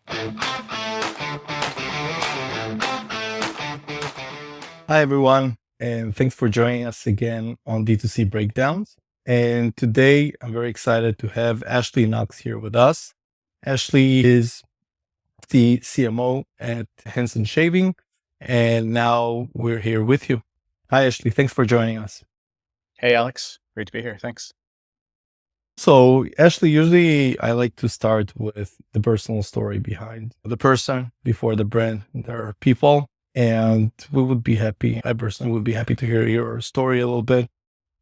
Hi, everyone, and thanks for joining us again on D2C Breakdowns. And today I'm very excited to have Ashley Knox here with us. Ashley is the CMO at Henson Shaving, and now we're here with you. Hi, Ashley. Thanks for joining us. Hey, Alex. Great to be here. Thanks. So, Ashley, usually I like to start with the personal story behind the person before the brand. There are people, and I personally would be happy to hear your story a little bit.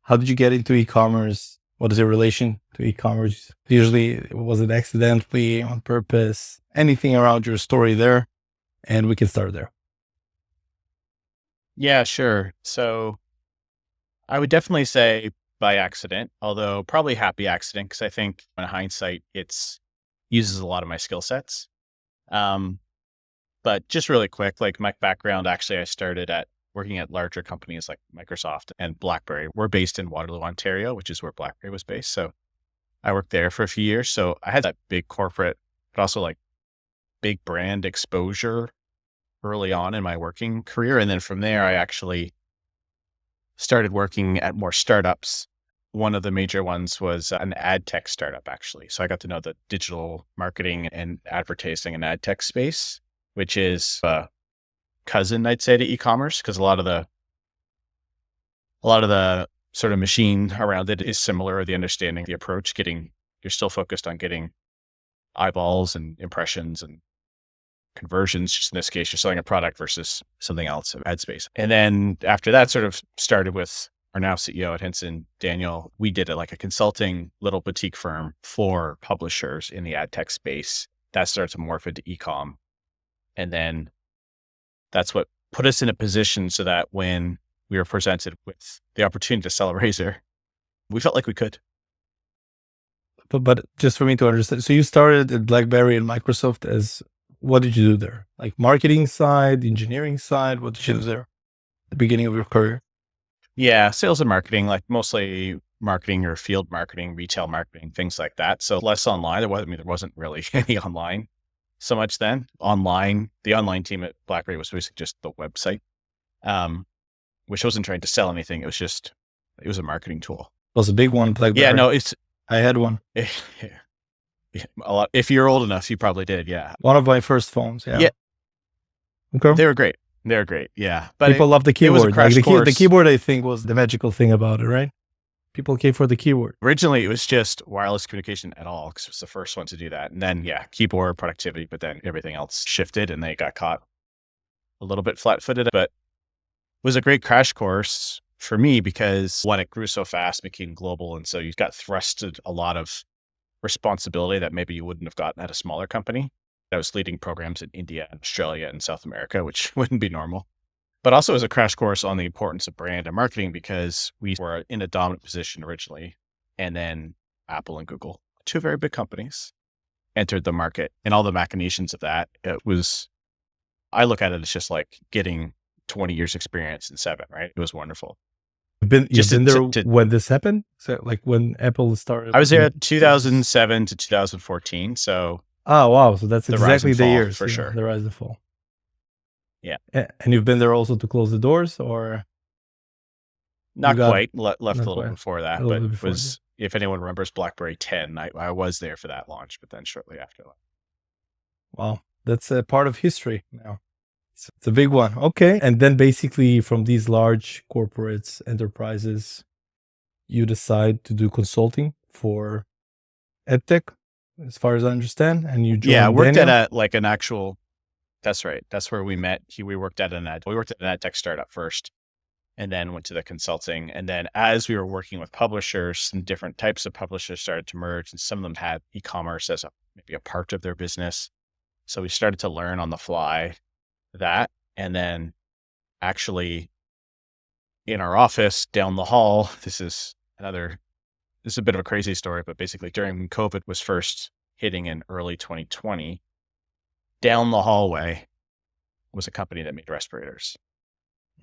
How did you get into e-commerce? What is your relation to e-commerce? Usually, was it accidentally, on purpose? Anything around your story there? And we can start there. Yeah, sure. So I would definitely say by accident, although probably happy accident, because I think in hindsight, it's uses a lot of my skill sets. Um, but just really quick, like my background, actually, I started at working at larger companies like Microsoft and BlackBerry. We're based in Waterloo, Ontario, which is where BlackBerry was based. So I worked there for a few years. So I had that big corporate, but also like big brand exposure early on in my working career. And then from there, I actually started working at more startups. One of the major ones was an ad tech startup, actually. So I got to know the digital marketing and advertising and ad tech space, which is a cousin, I'd say, to e-commerce, because a lot of the sort of machine around it is similar. The understanding, the approach, you're still focused on getting eyeballs and impressions and conversions. Just in this case, you're selling a product versus something else, ad space. And then after that, sort of started with our now CEO at Henson, Daniel. We did it like a consulting little boutique firm for publishers in the ad tech space. That started to morph into e-com. And then that's what put us in a position so that when we were presented with the opportunity to sell a razor, we felt like we could. But just for me to understand, so you started at BlackBerry and Microsoft what did you do there? Like marketing side, engineering side? What did you do there at the beginning of your career? Yeah, sales and marketing, like mostly marketing or field marketing, retail marketing, things like that. So less online. There wasn't really any online so much then. The online team at BlackBerry was basically just the website, which wasn't trying to sell anything. It was a marketing tool. It was a big one, BlackBerry. Yeah, no, I had one. A lot. If you're old enough, you probably did. Yeah. One of my first phones. Yeah. Yeah. Okay. They were great. Yeah. But people love the keyboard. It was a crash course. The keyboard, I think, was the magical thing about it, right? People came for the keyboard. Originally, it was just wireless communication at all, because it was the first one to do that. And then, keyboard productivity, but then everything else shifted and they got caught a little bit flat-footed. But it was a great crash course for me because when it grew so fast, it became global. And so you got thrusted a lot of responsibility that maybe you wouldn't have gotten at a smaller company that was leading programs in India, Australia, and South America, which wouldn't be normal. But also as a crash course on the importance of brand and marketing, because we were in a dominant position originally. And then Apple and Google, two very big companies, entered the market, and all the machinations of that. I look at it as just like getting 20 years experience in 7, right? It was wonderful. You've been there when this happened? So like when Apple started? I was there 2007 to 2014. So. Oh, wow. So that's exactly the years. For sure. The rise and fall. Yeah. And you've been there also to close the doors, or? Not quite. Left a little before that, but it was, if anyone remembers BlackBerry 10, I was there for that launch, but then shortly after that. Wow. That's a part of history now. It's a big one. Okay. And then basically from these large corporates, enterprises, you decide to do consulting for EdTech, as far as I understand. And you joined I worked Daniel. at an actual, that's right. That's where we met. We worked at an ad tech startup first, and then went to the consulting. And then as we were working with publishers, some different types of publishers started to merge, and some of them had e-commerce as maybe a part of their business. So we started to learn on the fly that. And then actually in our office down the hall, this is a bit of a crazy story, but basically during when COVID was first hitting in early 2020, down the hallway was a company that made respirators.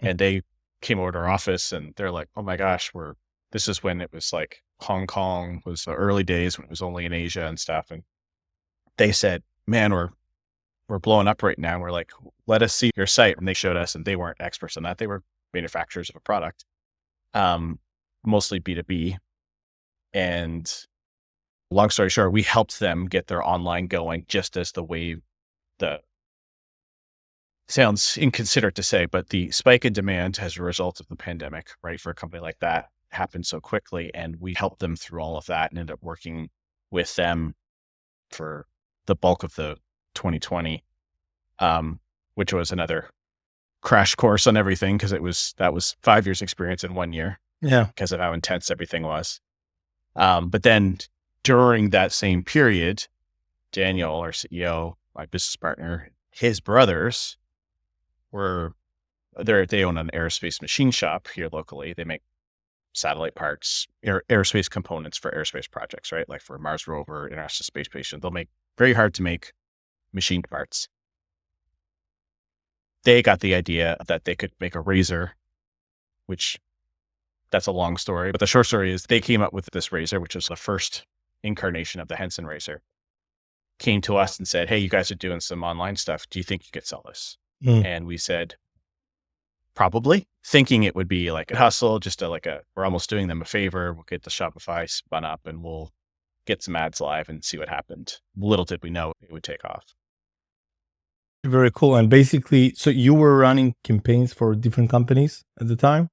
And they came over to our office and they're like, oh my gosh, this is when it was like Hong Kong was the early days when it was only in Asia and stuff. And they said, man, we're blowing up right now. We're like, let us see your site. And they showed us, and they weren't experts on that. They were manufacturers of a product, mostly B2B. And long story short, we helped them get their online going just as the sounds inconsiderate to say, but the spike in demand as a result of the pandemic, right? For a company like that happened so quickly. And we helped them through all of that and ended up working with them for the bulk of the 2020, which was another crash course on everything because that was 5 years experience in 1 year. Yeah. Because of how intense everything was. But then during that same period, Daniel, our CEO, my business partner, his brothers they own an aerospace machine shop here locally. They make satellite parts, aerospace components for aerospace projects, right? Like for Mars rover, International Space Station. They'll make very hard to make machined parts. They got the idea that they could make a razor, which that's a long story, but the short story is they came up with this razor, which was the first incarnation of the Henson razor, came to us and said, hey, you guys are doing some online stuff. Do you think you could sell this? And we said, probably, thinking it would be like a hustle, just we're almost doing them a favor. We'll get the Shopify spun up and we'll get some ads live and see what happened. Little did we know it would take off. Very cool. And basically, so you were running campaigns for different companies at the time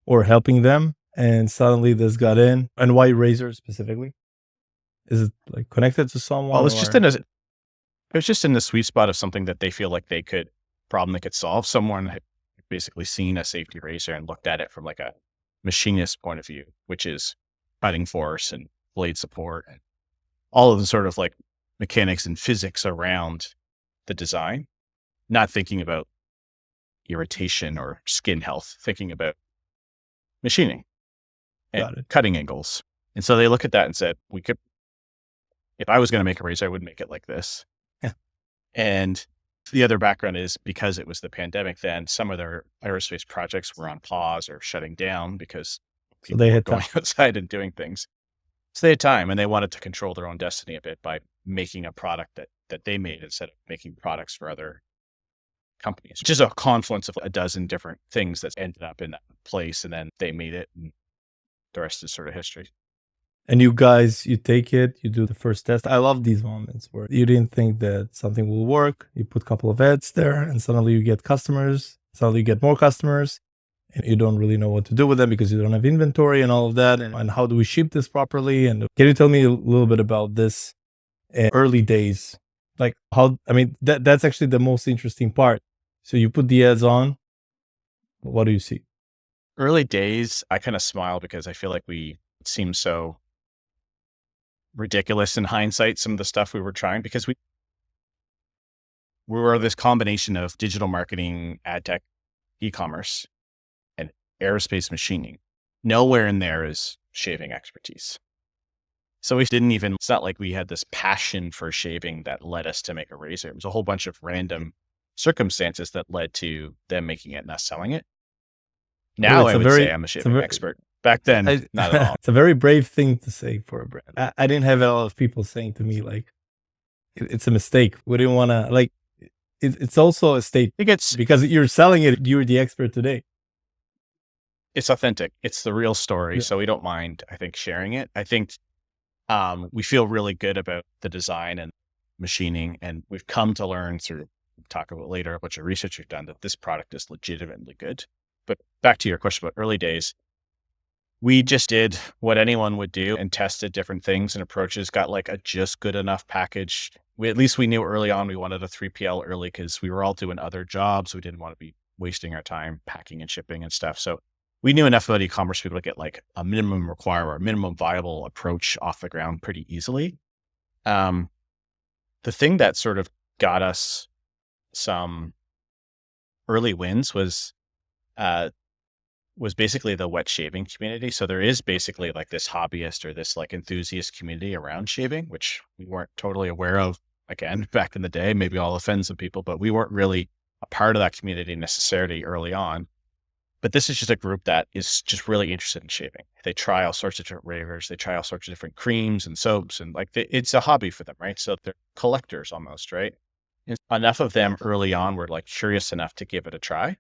or helping them, and suddenly this got in. And why razor specifically? Is it like connected to someone? Well, it was just in the sweet spot of something that they feel like they could solve. Someone had basically seen a safety razor and looked at it from like a machinist point of view, which is cutting force and blade support and all of the sort of like mechanics and physics around the design, not thinking about irritation or skin health, thinking about machining and cutting angles. And so they look at that and said, if I was going to make a razor, I would make it like this. Yeah. And the other background is because it was the pandemic, then some of their aerospace projects were on pause or shutting down because people were going outside and doing things. So they had time and they wanted to control their own destiny a bit by making a product that they made instead of making products for other companies, which is a confluence of a dozen different things that ended up in that place. And then they made it and the rest is sort of history. And you guys, you take it, you do the first test. I love these moments where you didn't think that something will work. You put a couple of ads there and suddenly you get customers. Suddenly you get more customers and you don't really know what to do with them because you don't have inventory and all of that. And how do we ship this properly? And can you tell me a little bit about this early days? Like that's actually the most interesting part. So you put the ads on. What do you see? Early days, I kind of smile because I feel like it seems so ridiculous in hindsight, some of the stuff we were trying, because we were this combination of digital marketing, ad tech, e-commerce, and aerospace machining. Nowhere in there is shaving expertise. So it's not like we had this passion for shaving that led us to make a razor. It was a whole bunch of random circumstances that led to them making it and us selling it. Now I would say I'm a shaving expert. Back then, not at all. It's a very brave thing to say for a brand. I didn't have a lot of people saying to me like, it's a mistake. We didn't want to like, it's also a state because you're selling it. You're the expert today. It's authentic. It's the real story. Yeah. So we don't mind, I think, sharing it. I think we feel really good about the design and machining, and we've come to learn through, talk about later, a bunch of research we've done that this product is legitimately good. But back to your question about early days, we just did what anyone would do and tested different things and approaches, got like a just good enough package. At least we knew early on we wanted a 3PL early because we were all doing other jobs. We didn't want to be wasting our time packing and shipping and stuff. So we knew enough about e-commerce people to get like a minimum require or a minimum viable approach off the ground pretty easily. The thing that sort of got us some early wins was basically the wet shaving community. So there is basically like this hobbyist or this like enthusiast community around shaving, which we weren't totally aware of, again, back in the day. Maybe I'll offend some people, but we weren't really a part of that community necessarily early on. But this is just a group that is just really interested in shaving. They try all sorts of different ravers. They try all sorts of different creams and soaps, and like it's a hobby for them, right? So they're collectors almost, right? And enough of them early on were like curious enough to give it a try,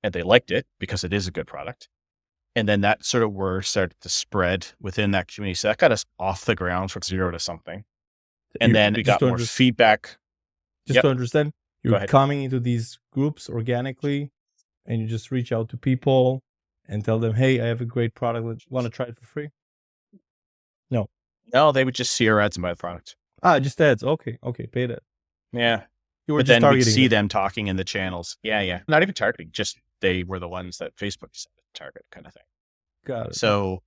and they liked it because it is a good product. And then that sort of word started to spread within that community. So that got us off the ground from 0 to something. And then we got more feedback. Just to understand, Go you're ahead. coming into these groups organically and you just reach out to people and tell them, hey, I have a great product. Want to try it for free? No. No, they would just see our ads and buy the product. Just ads. Okay. Pay that. Yeah. You were But just then we'd targeting see them talking in the channels. Yeah. Not even targeting, just they were the ones that Facebook decided to target kind of thing. Got it. So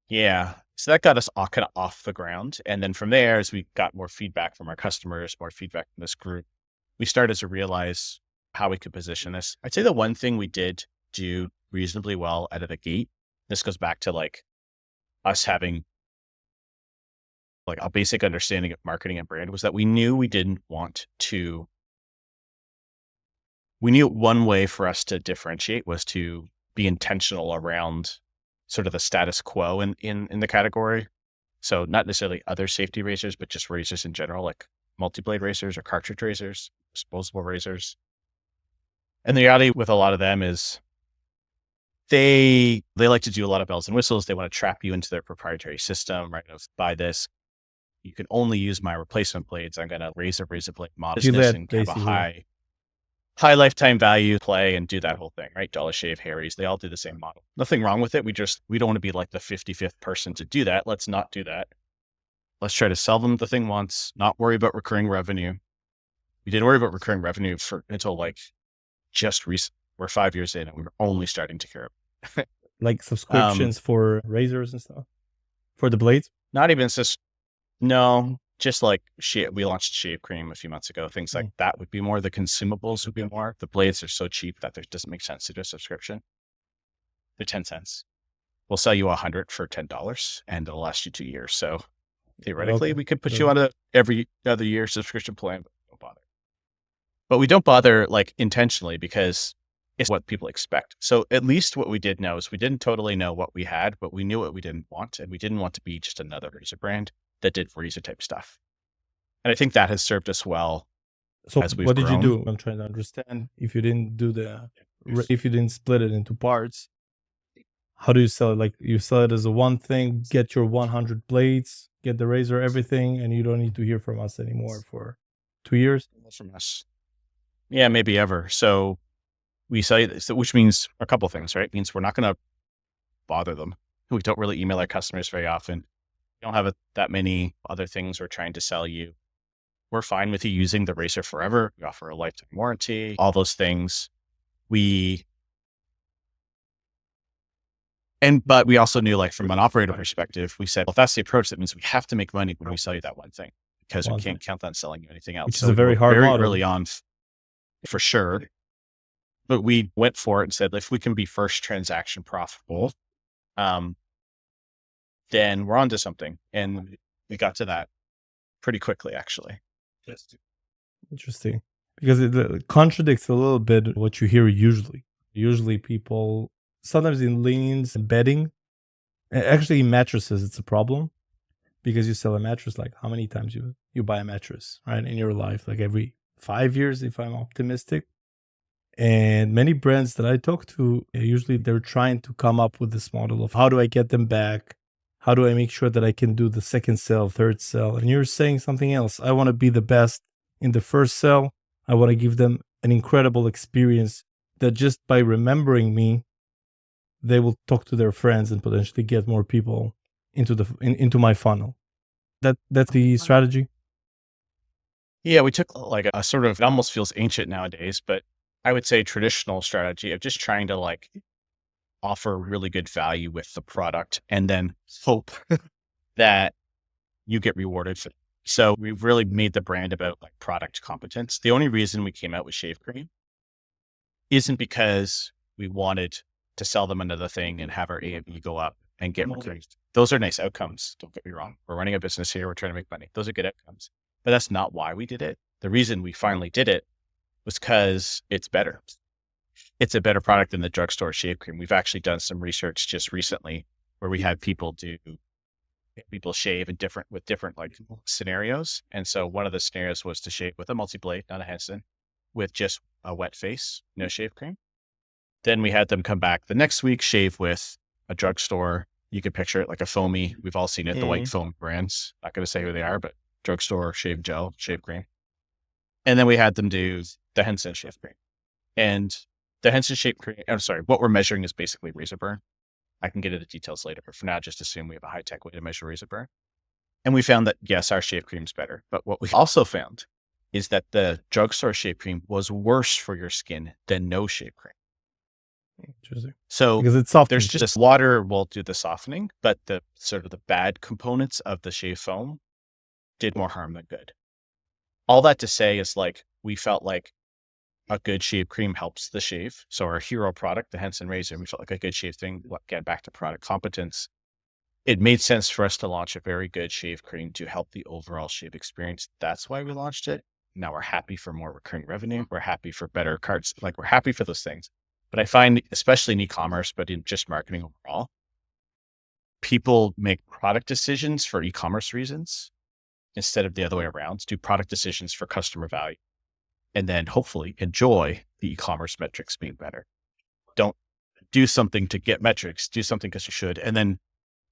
yeah. So that got us all kind of off the ground. And then from there, as we got more feedback from our customers, more feedback from this group, we started to realize how we could position this. I'd say the one thing we did do reasonably well out of the gate, this goes back to like us having like a basic understanding of marketing and brand, was that we knew one way for us to differentiate was to be intentional around sort of the status quo in the category. So not necessarily other safety razors, but just razors in general, like multi-blade razors or cartridge razors, disposable razors. And the reality with a lot of them is they like to do a lot of bells and whistles. They want to trap you into their proprietary system, right? Buy this. You can only use my replacement blades. I'm going to razor blade model and have a high lifetime value play and do that whole thing, right? Dollar Shave, Harry's, they all do the same model. Nothing wrong with it. We don't want to be like the 55th person to do that. Let's not do that. Let's try to sell them the thing once, not worry about recurring revenue. We didn't worry about recurring revenue until like just recent. We're 5 years in and we were only starting to care about like subscriptions for razors and stuff for the blades. Not even just like we launched shave cream a few months ago. Things like that would be more. The consumables would be more. The blades are so cheap that it doesn't make sense to do a subscription. They're 10 cents. We'll sell you 100 for $10 and it'll last you 2 years. So theoretically, we could put you on a every other year subscription plan, but don't bother. But we don't bother like intentionally because it's what people expect. So at least what we did know is we didn't totally know what we had, but we knew what we didn't want. And we didn't want to be just another razor brand that did razor type stuff. And I think that has served us well. So what did you do? I'm trying to understand. If you didn't split it into parts, how do you sell it? Like you sell it as a one thing, get your 100 blades, get the razor, everything, and you don't need to hear from us anymore for 2 years? From us. Yeah, maybe ever. So we sell you this, which means a couple of things, right? It means we're not going to bother them. We don't really email our customers very often. We don't have that many other things we're trying to sell you. We're fine with you using the razor forever. We offer a lifetime warranty, all those things. But we also knew, like, from an operator perspective, we said, well, if that's the approach, that means we have to make money when we sell you that one thing because we can't count on selling you anything else. Which is a very hard model. Early on, for sure. But we went for it and said, if we can be first transaction profitable, then we're onto something. And we got to that pretty quickly, actually. Interesting. Because it contradicts a little bit what you hear usually. Usually people, sometimes in leans and bedding, actually in mattresses, it's a problem. Because you sell a mattress, like how many times you buy a mattress, right, in your life? Like every 5 years, if I'm optimistic. And many brands that I talk to, usually they're trying to come up with this model of how do I get them back? How do I make sure that I can do the second sell, third sell? And you're saying something else. I want to be the best in the first sell. I want to give them an incredible experience that just by remembering me, they will talk to their friends and potentially get more people into my funnel. That's the strategy. Yeah, we took like a sort of, it almost feels ancient nowadays, but I would say traditional strategy of just trying to like offer really good value with the product and then hope that you get rewarded for it. So we've really made the brand about like product competence. The only reason we came out with shave cream isn't because we wanted to sell them another thing and have our AOV go up and get more. Those are nice outcomes. Don't get me wrong. We're running a business here. We're trying to make money. Those are good outcomes, but that's not why we did it. The reason we finally did it was because it's better. It's a better product than the drugstore shave cream. We've actually done some research just recently where we had people do people shave with different like scenarios. And so one of the scenarios was to shave with a multi-blade, not a Henson, with just a wet face, no shave cream. Then we had them come back the next week, shave with a drugstore. You could picture it like a foamy. We've all seen it, the white foam brands. Not going to say who they are, but drugstore shave gel, shave cream. And then we had them do the Henson shave cream. And the Henson shave cream, I'm sorry, what we're measuring is basically razor burn. I can get into the details later, but for now, just assume we have a high-tech way to measure razor burn. And we found that, yes, our shave cream is better. But what we also found is that the drugstore shave cream was worse for your skin than no shave cream. Interesting. So Because it's soft. there's just water will do the softening, but the sort of the bad components of the shave foam did more harm than good. All that to say is like, we felt like a good shave cream helps the shave. So our hero product, the Henson razor, we felt like a good shave thing. Get back to product competence. It made sense for us to launch a very good shave cream to help the overall shave experience. That's why we launched it. Now we're happy for more recurring revenue. We're happy for better carts. Like we're happy for those things. But I find, especially in e-commerce, but in just marketing overall, people make product decisions for e-commerce reasons instead of the other way around, do product decisions for customer value, and then hopefully enjoy the e-commerce metrics being better. Don't do something to get metrics, do something because you should, and then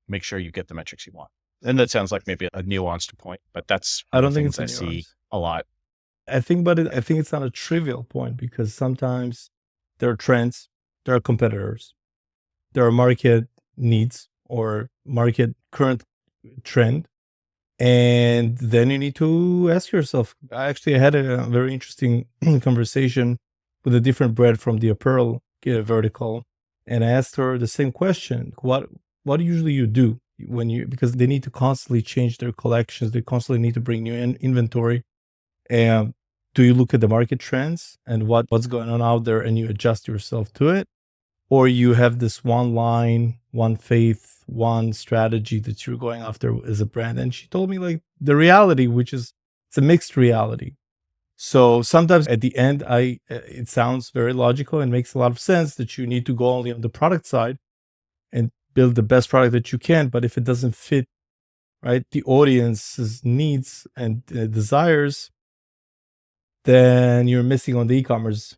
make sure you get the metrics you want. And that sounds like maybe a nuanced point, but that's I don't think things it's I see a lot. I think it's not a trivial point because sometimes there are trends, there are competitors, there are market needs or market current trend. And then you need to ask yourself. I actually had a very interesting conversation with a different brand from the apparel vertical. And I asked her the same question. What usually you do because they need to constantly change their collections. They constantly need to bring new inventory. And do you look at the market trends and what's going on out there and you adjust yourself to it? Or you have this one line, one faith, one strategy that you're going after as a brand? And she told me like the reality, which is it's a mixed reality. So sometimes at the end, it sounds very logical and makes a lot of sense that you need to go only on the product side and build the best product that you can. But if it doesn't fit, right, the audience's needs and desires, then you're missing on the e-commerce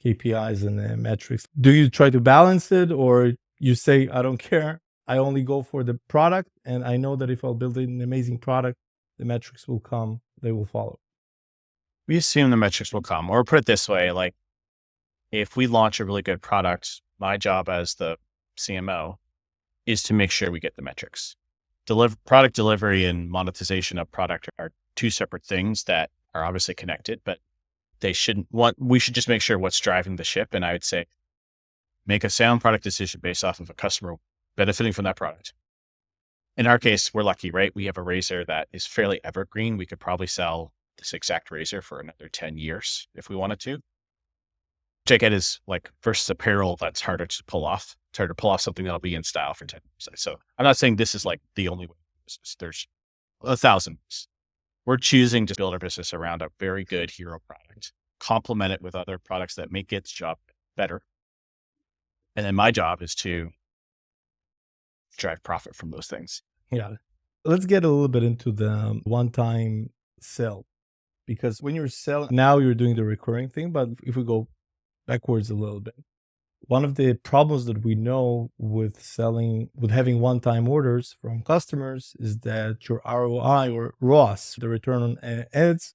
KPIs and metrics. Do you try to balance it, or you say, I don't care, I only go for the product, and I know that if I'll build an amazing product, the metrics will come, they will follow? We assume the metrics will come, or put it this way, like if we launch a really good product, my job as the CMO is to make sure we get the metrics. Product delivery and monetization of product are two separate things that are obviously connected, but we should just make sure what's driving the ship. And I would say, make a sound product decision based off of a customer benefiting from that product. In our case, we're lucky, right? We have a razor that is fairly evergreen. We could probably sell this exact razor for another 10 years if we wanted to. Which I get is like versus apparel, that's harder to pull off. It's harder to pull off something that'll be in style for 10 years. So I'm not saying this is like the only way. There's 1,000 ways. We're choosing to build our business around a very good hero product, complement it with other products that make its job better. And then my job is to drive profit from those things. Yeah. Let's get a little bit into the one-time sell, because when you're selling, now you're doing the recurring thing, but if we go backwards a little bit, one of the problems that we know with having one-time orders from customers is that your ROI or ROAS, the return on ads,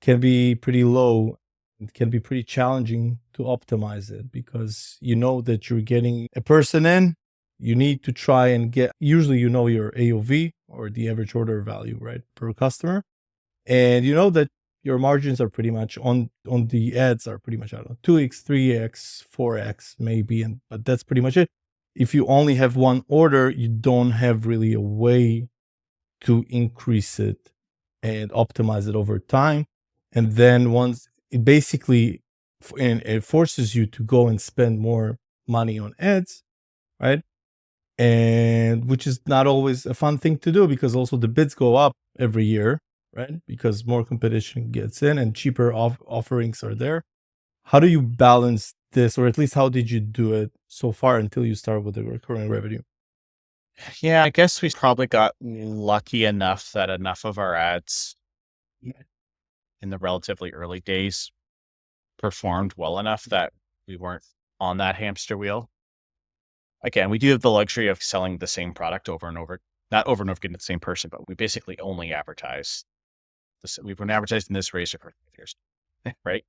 can be pretty low. It can be pretty challenging to optimize it because you know that you're getting a person in. You need to try and usually you know your AOV or the average order value, right, per customer. And you know that your margins are pretty much on the ads are pretty much, I don't know, 2x, 3x, 4x maybe, but that's pretty much it. If you only have one order, you don't have really a way to increase it and optimize it over time. And then once it basically it forces you to go and spend more money on ads, right? And which is not always a fun thing to do because also the bids go up every year, right? Because more competition gets in and cheaper offerings are there. How do you balance this, or at least how did you do it so far until you start with the recurring revenue? Yeah, I guess we probably got lucky enough that enough of our ads in the relatively early days performed well enough that we weren't on that hamster wheel. Again, we do have the luxury of selling the same product over and over, not over and over again to the same person, but we basically only advertise this. We've been advertising this razor for 5 years, right?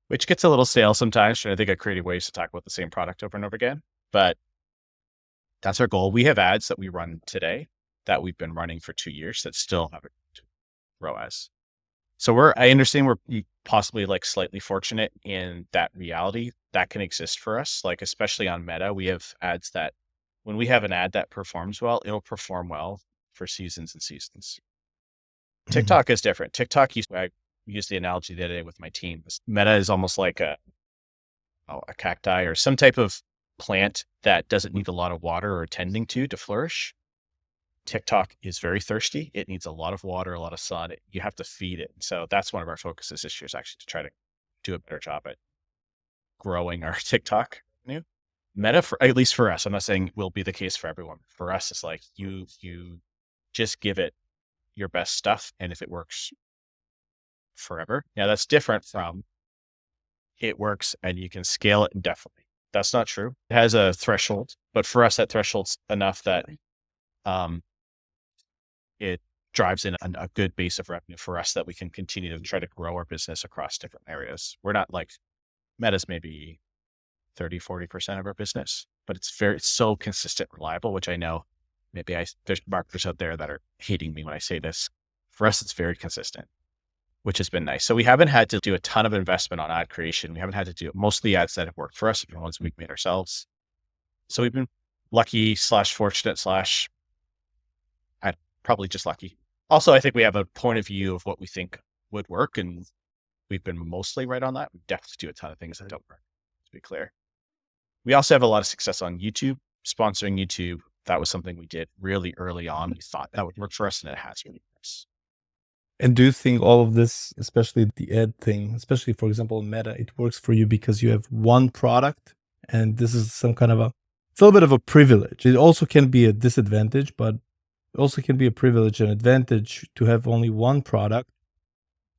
Which gets a little stale sometimes. Trying to think of creative ways to talk about the same product over and over again, but that's our goal. We have ads that we run today that we've been running for 2 years that still have a ROAS. So I understand we're possibly like slightly fortunate in that reality that can exist for us. Like, especially on Meta, we have ads that when we have an ad that performs well, it'll perform well for seasons and seasons. TikTok is different. I used the analogy the other day with my team. Meta is almost like a cacti or some type of plant that doesn't need a lot of water or tending to flourish. TikTok is very thirsty. It needs a lot of water, a lot of sun. You have to feed it. So that's one of our focuses this year, is actually to try to do a better job at growing our TikTok revenue. Meta, at least for us, I'm not saying will be the case for everyone. For us, it's like you just give it your best stuff, and if it works forever. Now that's different from it works and you can scale it indefinitely. That's not true. It has a threshold, but for us, that threshold's enough that it drives in a good base of revenue for us that we can continue to try to grow our business across different areas. We're not like Meta's maybe 30, 40% of our business, but it's so consistent, reliable, which I know there's marketers out there that are hating me when I say this. For us, it's very consistent, which has been nice. So we haven't had to do a ton of investment on ad creation. We haven't had to do most of the ads that have worked for us are the ones we've made ourselves. So we've been lucky / fortunate / probably just lucky. Also, I think we have a point of view of what we think would work, and we've been mostly right on that. We definitely do a ton of things that don't work, to be clear. We also have a lot of success on YouTube, sponsoring YouTube. That was something we did really early on. We thought that would work for us, and it has really worked. And do you think all of this, especially the ad thing, especially for example, Meta, it works for you because you have one product and this is some kind of it's a little bit of a privilege. It also can be a disadvantage, but it also can be a privilege and advantage to have only one product.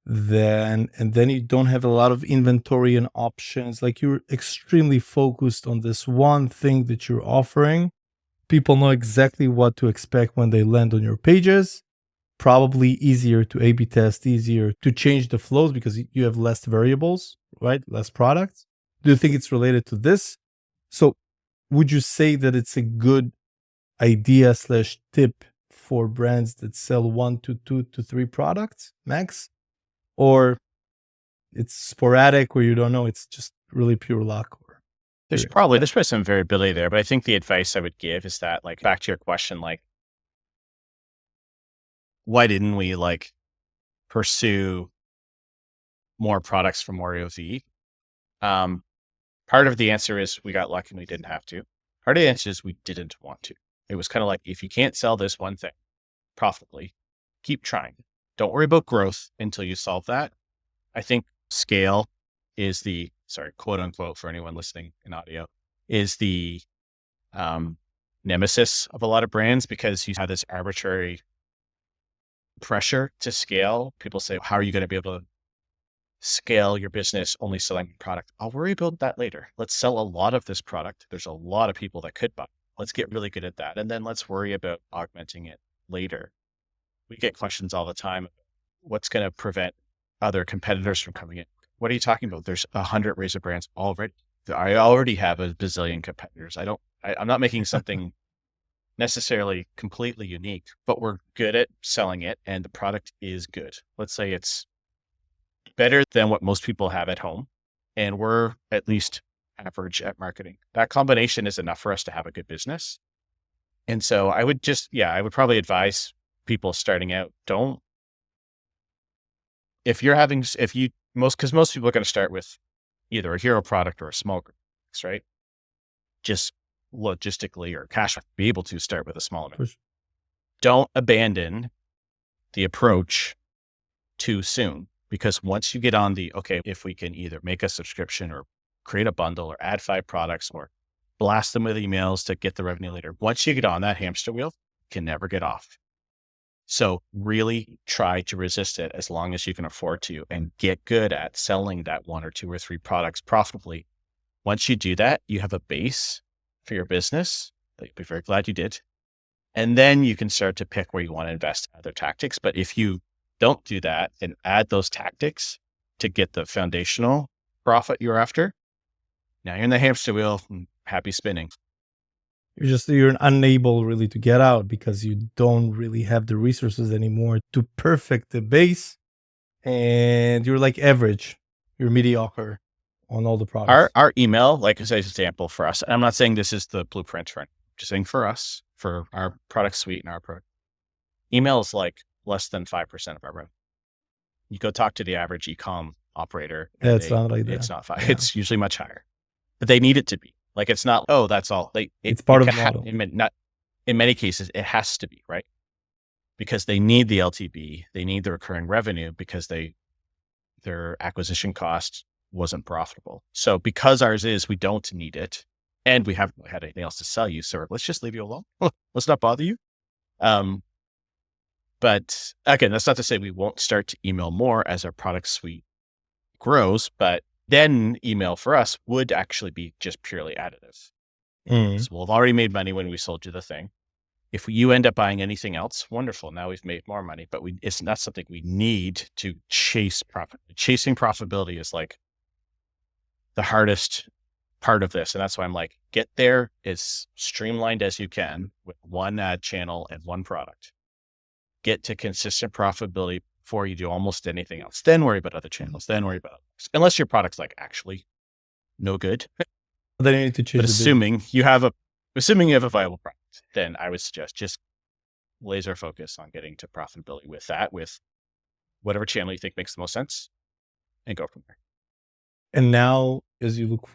And then you don't have a lot of inventory and options. Like, you're extremely focused on this one thing that you're offering. People know exactly what to expect when they land on your pages. Probably easier to A/B test, easier to change the flows because you have less variables, right? Less products. Do you think it's related to this? So would you say that it's a good idea / tip for brands that sell 1 to 2 to 3 products max? Or it's sporadic where you don't know, it's just really pure luck? There's probably some variability there, but I think the advice I would give is that, like, back to your question, like, why didn't we like pursue more products from more AOV? Part of the answer is we got lucky and we didn't have to. Part of the answer is we didn't want to. It was kind of like, if you can't sell this one thing profitably, keep trying. Don't worry about growth until you solve that. I think scale is the, quote unquote, for anyone listening in audio, is the nemesis of a lot of brands, because you have this arbitrary pressure to scale. People say, how are you going to be able to scale your business only selling product? I'll worry about that later. Let's sell a lot of this product. There's a lot of people that could buy. Let's get really good at that. And then let's worry about augmenting it later. We get questions all the time. What's going to prevent other competitors from coming in? What are you talking about? There's 100 razor brands already. I already have a bazillion competitors. I'm not making something necessarily completely unique, but we're good at selling it and the product is good. Let's say it's better than what most people have at home, and we're at least average at marketing. That combination is enough for us to have a good business. And so I would probably advise people starting out, because most people are going to start with either a hero product or a small group, right? Just logistically or cash, be able to start with a small amount. Don't abandon the approach too soon, because once you get on if we can either make a subscription or create a bundle or add 5 products or blast them with emails to get the revenue later. Once you get on that hamster wheel, you can never get off. So really try to resist it as long as you can afford to, and get good at selling that 1 or 2 or 3 products profitably. Once you do that, you have a base for your business that you'll be very glad you did. And then you can start to pick where you want to invest in other tactics. But if you don't do that and add those tactics to get the foundational profit you're after, now you're in the hamster wheel, happy spinning. You're unable really to get out because you don't really have the resources anymore to perfect the base, and you're like average, you're mediocre on all the products. Our email, like as an example for us, and I'm not saying this is the blueprint for it, just saying for us, for our product suite and our product, email is like less than 5% of our revenue. You go talk to the average e-com operator. Yeah, it's not like that. It's not 5. Yeah. It's usually much higher, but they need it to be. Like, it's not, oh, that's all. It's part of the model. In many cases, it has to be, right? Because they need the LTV, they need the recurring revenue because their acquisition cost wasn't profitable. So because ours is, we don't need it, and we haven't had anything else to sell you. So let's just leave you alone. Let's not bother you. But again, that's not to say we won't start to email more as our product suite grows, but then email for us would actually be just purely additive. So we'll have already made money when we sold you the thing. If you end up buying anything else, wonderful. Now we've made more money, but it's not something we need to chase profit. Chasing profitability is like the hardest part of this. And that's why I'm like, get there as streamlined as you can with one ad channel and one product. Get to consistent profitability before you do almost anything else. Then worry about other channels. Then worry about others. Unless your product's like actually no good. Then you need to change. But assuming you have a viable product, then I would suggest just laser focus on getting to profitability with that, with whatever channel you think makes the most sense, and go from there. And now, as you look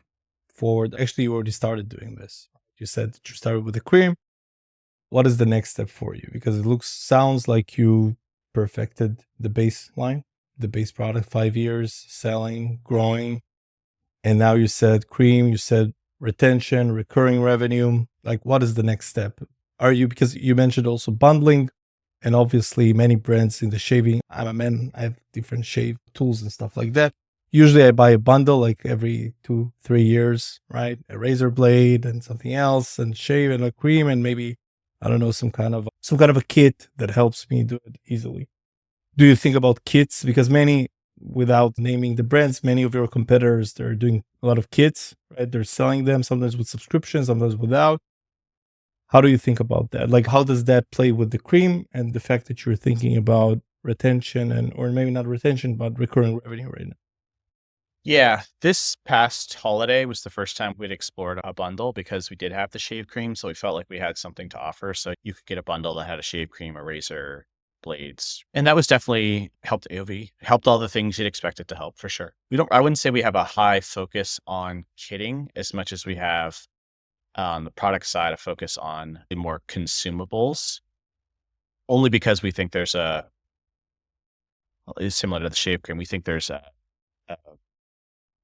forward, actually, you already started doing this. You said that you started with the cream. What is the next step for you? Because it sounds like you perfected the baseline, the base product, 5 years selling, growing. And now you said cream, you said retention, recurring revenue. Like, what is the next step? Because you mentioned also bundling, and obviously many brands in the shaving. I'm a man, I have different shave tools and stuff like that. Usually I buy a bundle like every 2-3 years, right? A razor blade and something else, and shave and a cream, and maybe, I don't know, some kind of a kit that helps me do it easily. Do you think about kits? Because without naming the brands, many of your competitors, they're doing a lot of kits, right? They're selling them sometimes with subscriptions, sometimes without. How do you think about that? Like, how does that play with the cream and the fact that you're thinking about retention or maybe not retention, but recurring revenue right now? Yeah, this past holiday was the first time we'd explored a bundle because we did have the shave cream. So we felt like we had something to offer. So you could get a bundle that had a shave cream, a razor, blades. And that was definitely helped AOV, helped all the things you'd expect it to help for sure. I wouldn't say we have a high focus on kitting as much as we have on the product side, a focus on the more consumables, only because we think it's similar to the shave cream. We think there's a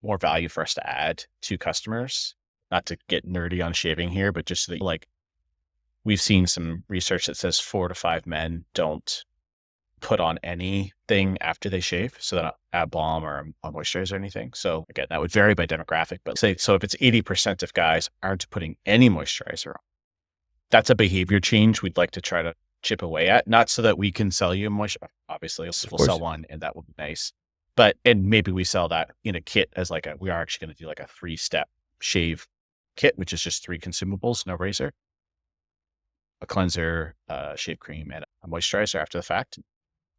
more value for us to add to customers, not to get nerdy on shaving here, but just so that, like, we've seen some research that says 4 to 5 men don't put on anything after they shave. So they don't add balm or a moisturizer or anything. So again, that would vary by demographic, but so if it's 80% of guys aren't putting any moisturizer on, that's a behavior change we'd like to try to chip away at. Not so that we can sell you moisturizer. Obviously we'll sell one and that would be nice. And maybe we sell that in a kit as we are actually going to do like a 3-step shave kit, which is just 3 consumables, no razor, a cleanser, shave cream, and a moisturizer after the fact.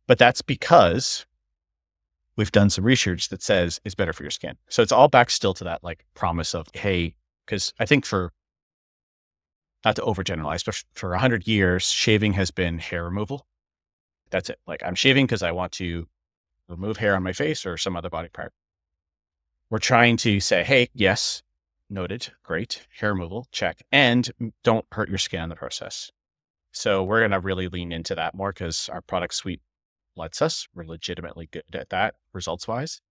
But that's because we've done some research that says it's better for your skin. So it's all back still to that like promise of, hey, because I think not to overgeneralize, but for 100 years, shaving has been hair removal. That's it. Like, I'm shaving because I want to remove hair on my face or some other body part. We're trying to say, hey, yes, noted, great, hair removal, check, and don't hurt your skin in the process. So we're going to really lean into that more because our product suite lets us. We're legitimately good at that results-wise.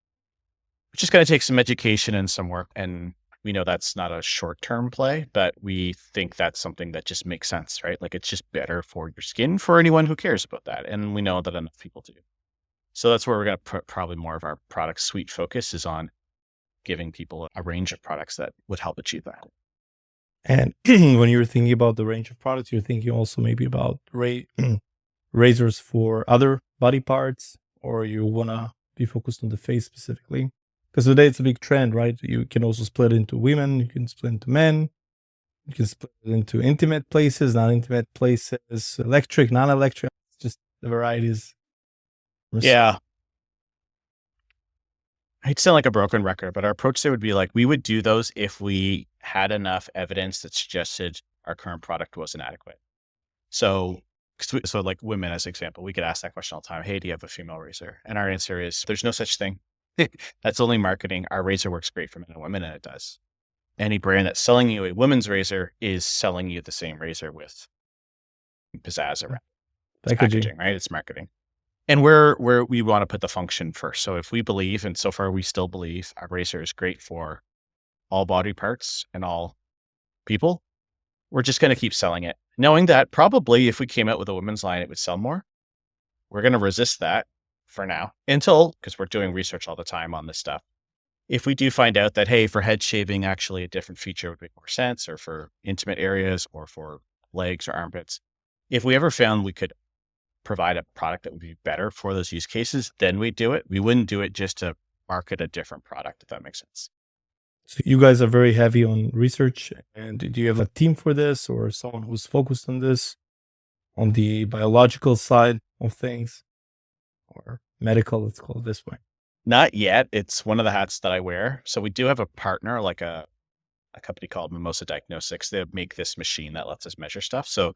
It's just going to take some education and some work. And We know that's not a short-term play, but we think that's something that just makes sense, right? Like it's just better for your skin for anyone who cares about that. And we know that enough people do. So that's where we're going to put probably more of our product suite focus is on giving people a range of products that would help achieve that. And when you're thinking about the range of products, you're thinking also maybe about razors for other body parts, or you want to be focused on the face specifically? Because today it's a big trend, right? You can also split into women, you can split into men, you can split it into intimate places, non-intimate places, electric, non-electric. It's just the varieties. Yeah. I hate to sound like a broken record, but our approach there would be like, we would do those if we had enough evidence that suggested our current product wasn't adequate. So like women, as an example, we could ask that question all the time. Hey, do you have a female razor? And our answer is there's no such thing. That's only marketing. Our razor works great for men and women, and it does. Any brand that's selling you a women's razor is selling you the same razor with pizzazz around packaging, right? It's marketing. And where we want to put the function first. So if we believe, and so far we still believe, our razor is great for all body parts and all people, we're just going to keep selling it, knowing that probably if we came out with a women's line, it would sell more. We're going to resist that for now because we're doing research all the time on this stuff. If we do find out that, hey, for head shaving, actually a different feature would make more sense, or for intimate areas or for legs or armpits, if we ever found we could provide a product that would be better for those use cases, then we'd do it. We wouldn't do it just to market a different product, if that makes sense. So you guys are very heavy on research. And do you have a team for this or someone who's focused on this, on the biological side of things, or medical, let's call it this way? Not yet. It's one of the hats that I wear. So we do have a partner, like a company called Mimosa Diagnostics. They make this machine that lets us measure stuff. So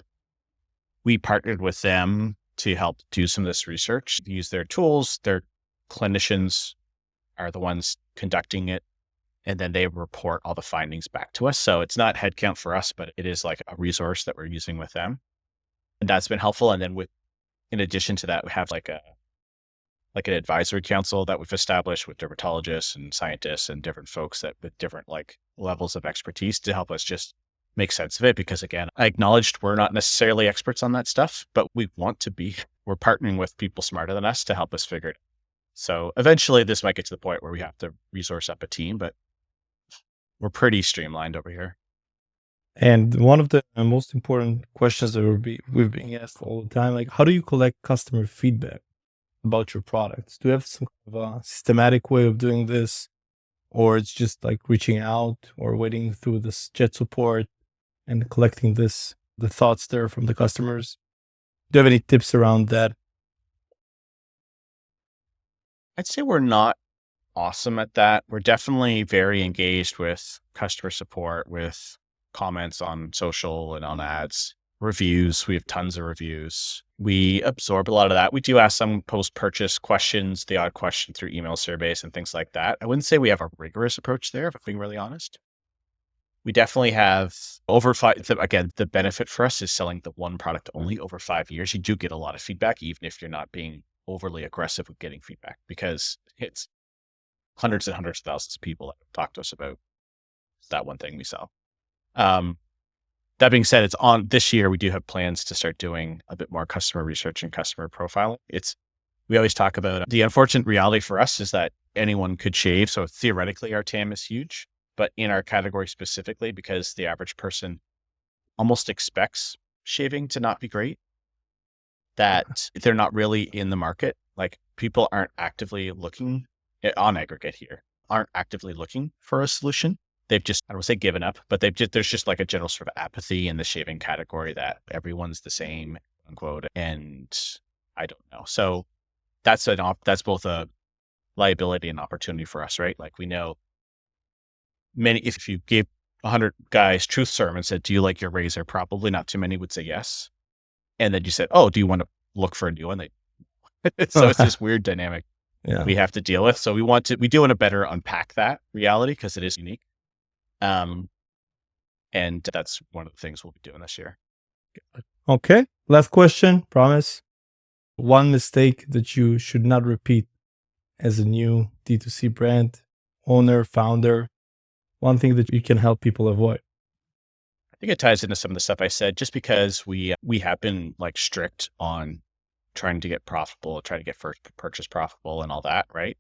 we partnered with them to help do some of this research, use their tools. Their clinicians are the ones conducting it, and then they report all the findings back to us. So it's not headcount for us, but it is like a resource that we're using with them. And that's been helpful. And then in addition to that, we have like an advisory council that we've established with dermatologists and scientists and different folks that with different like levels of expertise to help us just make sense of it. Because again, I acknowledged we're not necessarily experts on that stuff, but we want to be. We're partnering with people smarter than us to help us figure it out. So eventually this might get to the point where we have to resource up a team, but we're pretty streamlined over here. And one of the most important questions that we've been asked all the time, like, how do you collect customer feedback about your products? Do you have some kind of a systematic way of doing this, or it's just like reaching out or waiting through this chat support and collecting the thoughts there from the customers? Do you have any tips around that? I'd say we're not awesome at that. We're definitely very engaged with customer support, with comments on social and on ads, reviews. We have tons of reviews. We absorb a lot of that. We do ask some post-purchase questions, the odd question through email surveys and things like that. I wouldn't say we have a rigorous approach there, if I'm being really honest. We definitely have again, the benefit for us is selling the one product only over 5 years. You do get a lot of feedback, even if you're not being overly aggressive with getting feedback, because it's hundreds and hundreds of thousands of people that talk to us about that one thing we sell. That being said, it's on this year. We do have plans to start doing a bit more customer research and customer profiling. We always talk about the unfortunate reality for us is that anyone could shave. So theoretically, our TAM is huge, but in our category specifically, because the average person almost expects shaving to not be great, that they're not really in the market. Like people aren't actively looking on aggregate here, aren't actively looking for a solution. They've just, I don't want to say given up, but there's just like a general sort of apathy in the shaving category that everyone's the same, unquote. And I don't know. So that's both a liability and opportunity for us, right? Like we know if you gave 100 guys truth serum and said, do you like your razor? Probably not too many would say yes. And then you said, oh, do you want to look for a new one? So it's this weird dynamic we have to deal with. So we do want to better unpack that reality because it is unique. And that's one of the things we'll be doing this year. Okay. Last question, promise. One mistake that you should not repeat as a new D2C brand owner, founder. one thing that you can help people avoid? I think it ties into some of the stuff I said, just because we have been like strict on trying to get profitable, trying to get first purchase profitable and all that, right?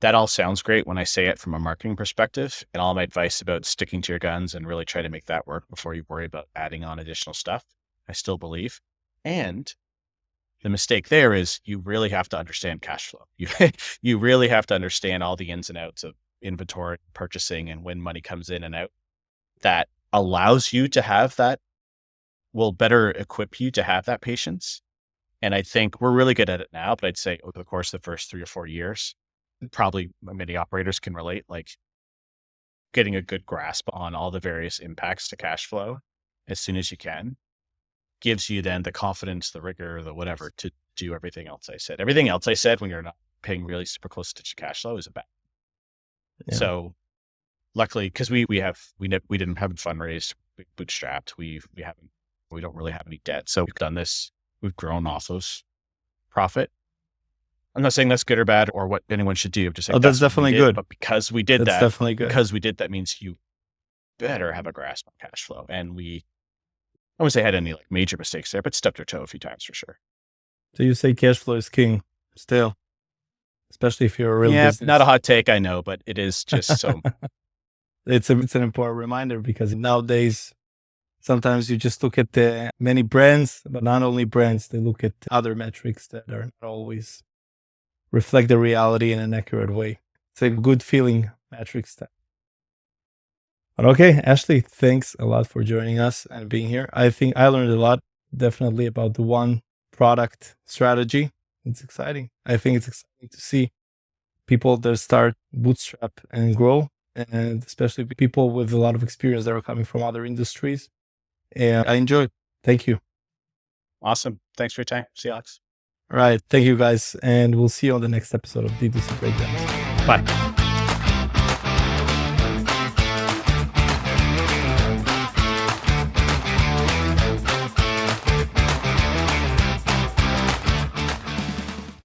That all sounds great when I say it from a marketing perspective, and all my advice about sticking to your guns and really try to make that work before you worry about adding on additional stuff, I still believe. And the mistake there is you really have to understand cash flow. You really have to understand all the ins and outs of inventory, purchasing, and when money comes in and out. That allows you to have that, will better equip you to have that patience. And I think we're really good at it now, but I'd say over the course of the first 3 or 4 years, probably many operators can relate, like getting a good grasp on all the various impacts to cash flow as soon as you can gives you then the confidence, the rigor, the whatever to do everything else I said. Everything else I said when you're not paying really super close attention to cash flow is a bad. Yeah. So luckily, because we didn't have fundraised, we bootstrapped, we don't really have any debt. So we've done this, we've grown off of profit. I'm not saying that's good or bad or what anyone should do. I'm just saying that's definitely good. But because we did That's definitely good. because we did that means you better have a grasp on cash flow. And I wouldn't say I had any like major mistakes there, but stubbed our toe a few times for sure. So you say cash flow is king still, especially if you're a real business. Not a hot take, I know, but it is just so. It's an important reminder, because nowadays, sometimes you just look at the many brands, but not only brands, they look at other metrics that are not always reflect the reality in an accurate way. It's a good feeling metrics. But okay, Ashley, thanks a lot for joining us and being here. I think I learned a lot, definitely, about the one product strategy. It's exciting. I think it's exciting to see people that start bootstrap and grow, and especially people with a lot of experience that are coming from other industries. And I enjoyed. Thank you. Awesome. Thanks for your time. See you, Alex. All right. Thank you, guys. And we'll see you on the next episode of D2C Breakdowns. Bye.